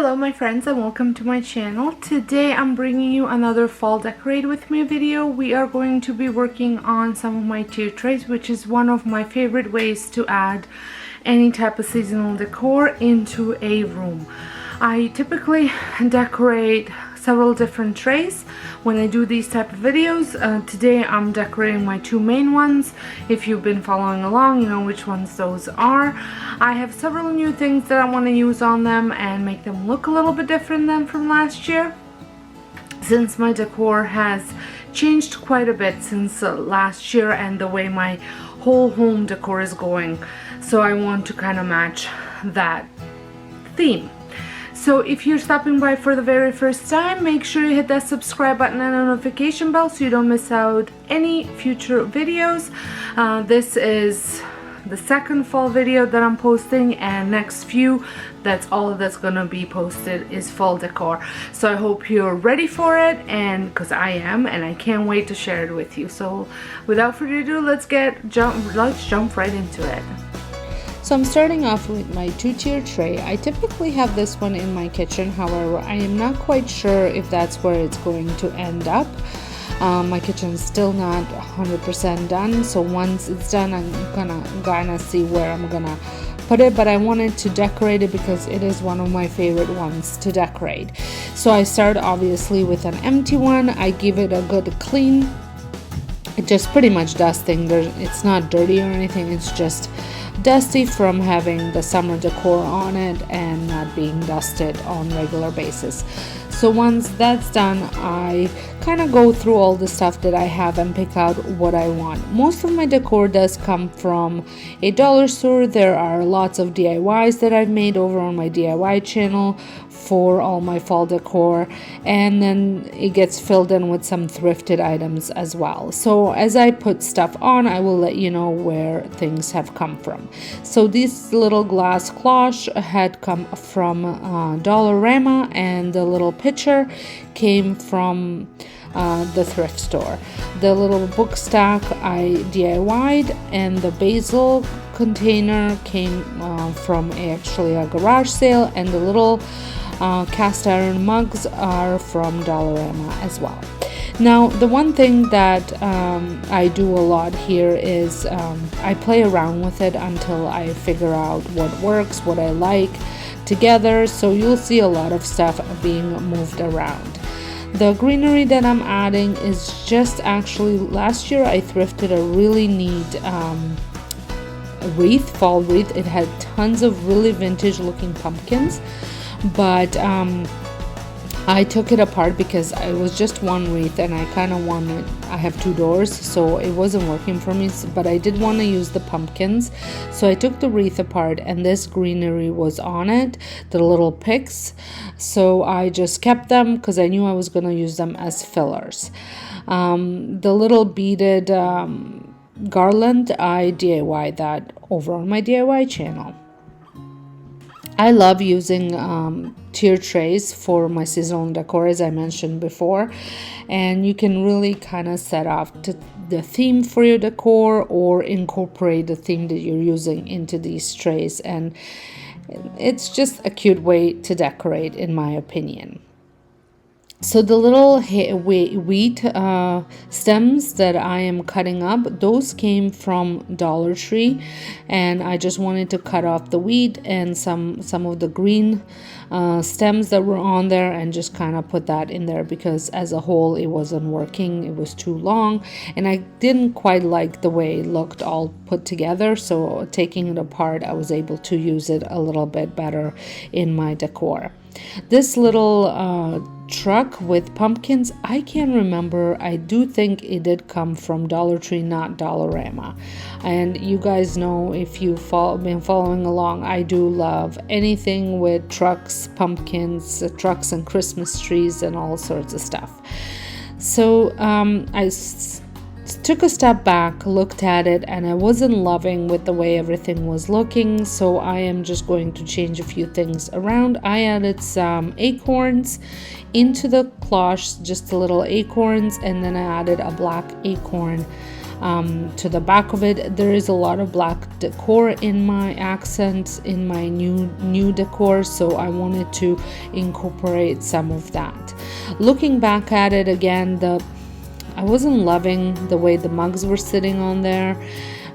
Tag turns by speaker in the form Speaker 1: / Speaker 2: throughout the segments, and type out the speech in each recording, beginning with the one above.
Speaker 1: Hello my friends and welcome to my channel. Today I'm bringing you another fall decorate with me video. We are going to be working on some of my tier trays, which is one of my favorite ways to add any type of seasonal decor into a room. I typically decorate several different trays when I do these type of videos. Today I'm decorating my two main ones. If you've been following along, you know which ones those are. I have several new things that I want to use on them and make them look a little bit different than from last year, since my decor has changed quite a bit since last year and the way my whole home decor is going. So I want to kind of match that theme. So if you're stopping by for the very first time, make sure you hit that subscribe button and the notification bell so you don't miss out any future videos. This is the second fall video that I'm posting, and next few, that's all that's gonna be posted is fall decor. So I hope you're ready for it, and because I am, and I can't wait to share it with you. So without further ado, let's jump right into it.
Speaker 2: So I'm starting off with my two-tier tray. I typically have this one in my kitchen, however I am not quite sure if that's where it's going to end up. My kitchen is still not 100% done, so once it's done I'm gonna see where I'm gonna put it, but I wanted to decorate it because it is one of my favorite ones to decorate. So I start obviously with an empty one. I give it a good clean, just pretty much dusting. It's not dirty or anything, it's just dusty from having the summer decor on it and not being dusted on regular basis. So once that's done, I kind of go through all the stuff that I have and pick out what I want. Most of my decor does come from a dollar store. There are lots of DIYs that I've made over on my DIY channel for all my fall decor, and then it gets filled in with some thrifted items as well. So as I put stuff on, I will let you know where things have come from. So this little glass cloche had come from Dollarama, and the little pitcher came from the thrift store. The little book stack I DIY'd, and the basil container came from actually a garage sale, and the little cast iron mugs are from Dollarama as well. Now the one thing that I do a lot here is I play around with it until I figure out what works, what I like together. So you'll see a lot of stuff being moved around. The greenery that I'm adding is just actually, last year I thrifted a really neat fall wreath. It had tons of really vintage looking pumpkins, but I took it apart because it was just one wreath and I kind of wanted, I have two doors, so it wasn't working for me, but I did want to use the pumpkins. So I took the wreath apart and this greenery was on it, the little picks. So I just kept them because I knew I was going to use them as fillers. The little beaded garland, I DIY that over on my DIY channel. I love using tier trays for my seasonal decor, as I mentioned before, and you can really kind of set off the theme for your decor or incorporate the theme that you're using into these trays, and it's just a cute way to decorate, in my opinion. So the little wheat stems that I am cutting up, those came from Dollar Tree, and I just wanted to cut off the wheat and some of the green stems that were on there and just kind of put that in there because as a whole it wasn't working. It was too long and I didn't quite like the way it looked all put together, so taking it apart I was able to use it a little bit better in my decor. This little truck with pumpkins, I can't remember. I do think it did come from Dollar Tree, not Dollarama. And you guys know, if you've been following along, I do love anything with trucks, pumpkins, trucks and Christmas trees and all sorts of stuff. So I took a step back, looked at it, and I wasn't loving with the way everything was looking, so I am just going to change a few things around. I added some acorns into the cloche, just the little acorns, and then I added a black acorn to the back of it. There is a lot of black decor in my accents in my new decor, so I wanted to incorporate some of that. Looking back at it again, I wasn't loving the way the mugs were sitting on there.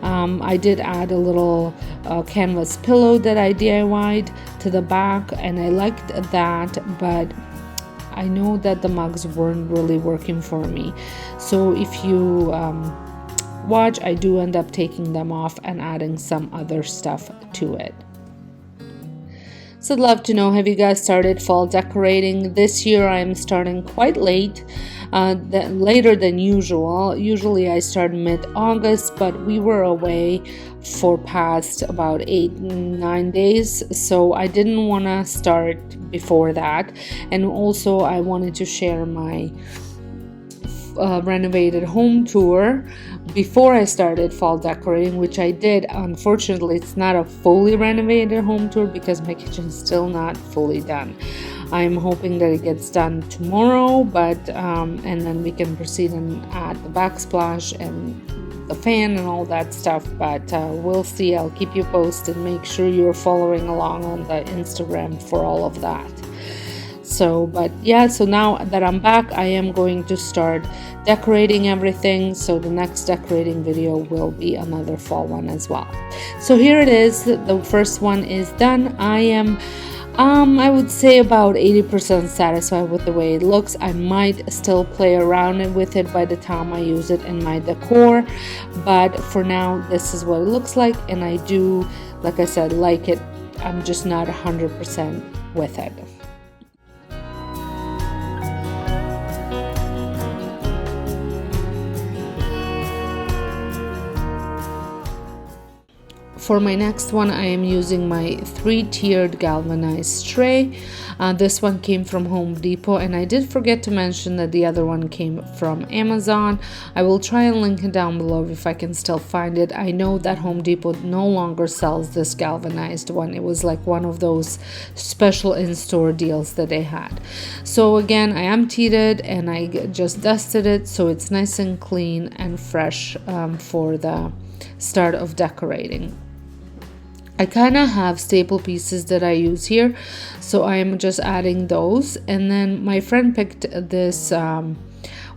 Speaker 2: I did add a little canvas pillow that I DIY'd to the back, and I liked that, but I know that the mugs weren't really working for me. So if you watch, I do end up taking them off and adding some other stuff to it. So I'd love to know, have you guys started fall decorating? This year I am starting quite late, later than usual. Usually I start mid-August, but we were away for past about 8-9 days, so I didn't want to start before that. And also I wanted to share my renovated home tour before I started fall decorating, which I did. Unfortunately, it's not a fully renovated home tour because my kitchen is still not fully done. I'm hoping that it gets done tomorrow, but and then we can proceed and add the backsplash and the fan and all that stuff, but we'll see. I'll keep you posted. Make sure you're following along on the Instagram for all of that. So, but yeah, so now that I'm back, I am going to start decorating everything. So the next decorating video will be another fall one as well. So here it is. The first one is done. I am I would say about 80% satisfied with the way it looks. I might still play around with it by the time I use it in my decor, but for now this is what it looks like, and I do, like I said, like it. I'm just not 100% with it. For my next one, I am using my 3-tiered galvanized tray. This one came from Home Depot, and I did forget to mention that the other one came from Amazon. I will try and link it down below if I can still find it. I know that Home Depot no longer sells this galvanized one. It was like one of those special in-store deals that they had. So again, I emptied it and I just dusted it so it's nice and clean and fresh for the start of decorating. I kind of have staple pieces that I use here, so I'm just adding those. And then my friend picked this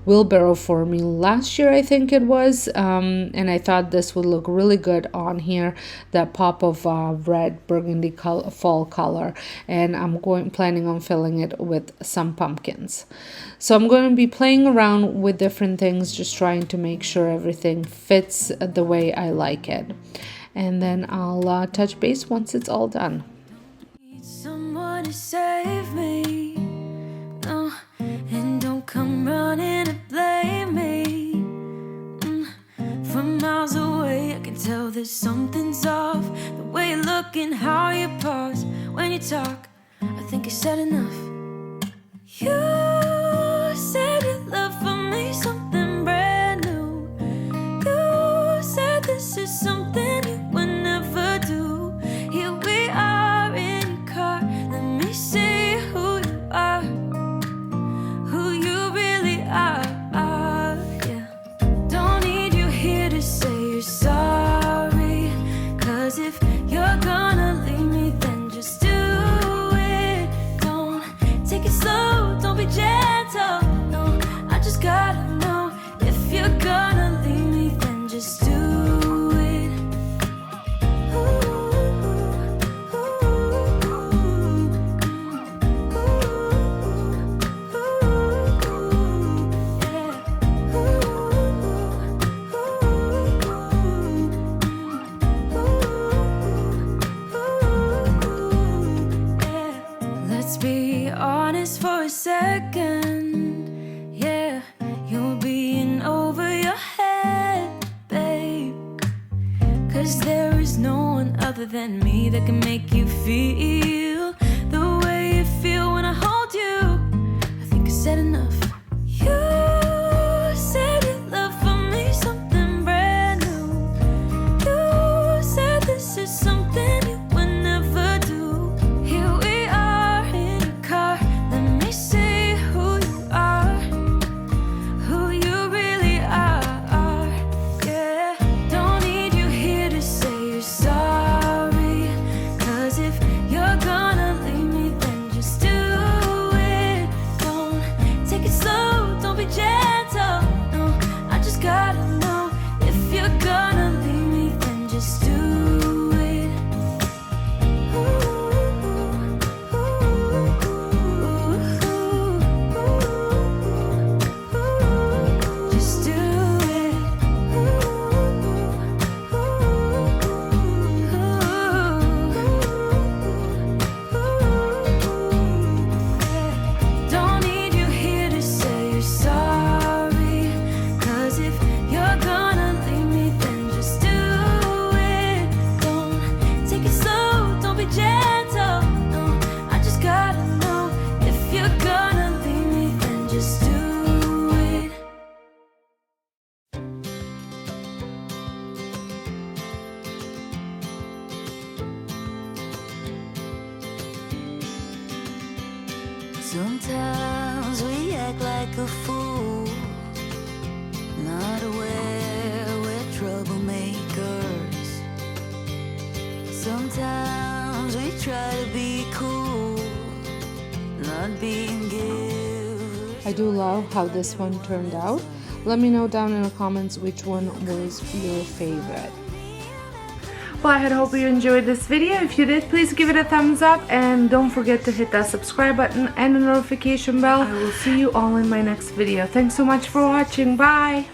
Speaker 2: wheelbarrow for me last year, I think it was, and I thought this would look really good on here, that pop of red burgundy fall color, and I'm planning on filling it with some pumpkins. So I'm going to be playing around with different things, just trying to make sure everything fits the way I like it. And then I'll touch base once it's all done.
Speaker 3: Need someone to save me, no, and don't come running and blame me. From miles away I can tell that something's off. The way you look and how you pause when you talk, I think I said enough. You said you love for me something brand new. You said this is something you would never do. Here we are in your car. Let me see who you are, who you really are. Yeah. Don't need you here to say you're sorry, 'cause if you're gonna leave me, then just do it. Don't take it slow, don't be gentle. No, I just gotta know, if you're gonna leave me, then just do it. Let's be honest for a second. Yeah, you're being over your head, babe. 'Cause there is no one other than me that can make you feel the way you feel when I hold you. I think I said enough. You said you love for me something brand new. You said this is something you would never do. Here we are in your car. Let me see who you are, who you really are. Yeah. Sometimes we act like a fool, not aware we're troublemakers. Sometimes we try to be cool, not being givers.
Speaker 2: I do love how this one turned out. Let me know down in the comments which one was your favorite.
Speaker 1: Well, I hope you enjoyed this video. If you did, please give it a thumbs up and don't forget to hit that subscribe button and the notification bell. I will see you all in my next video. Thanks so much for watching. Bye!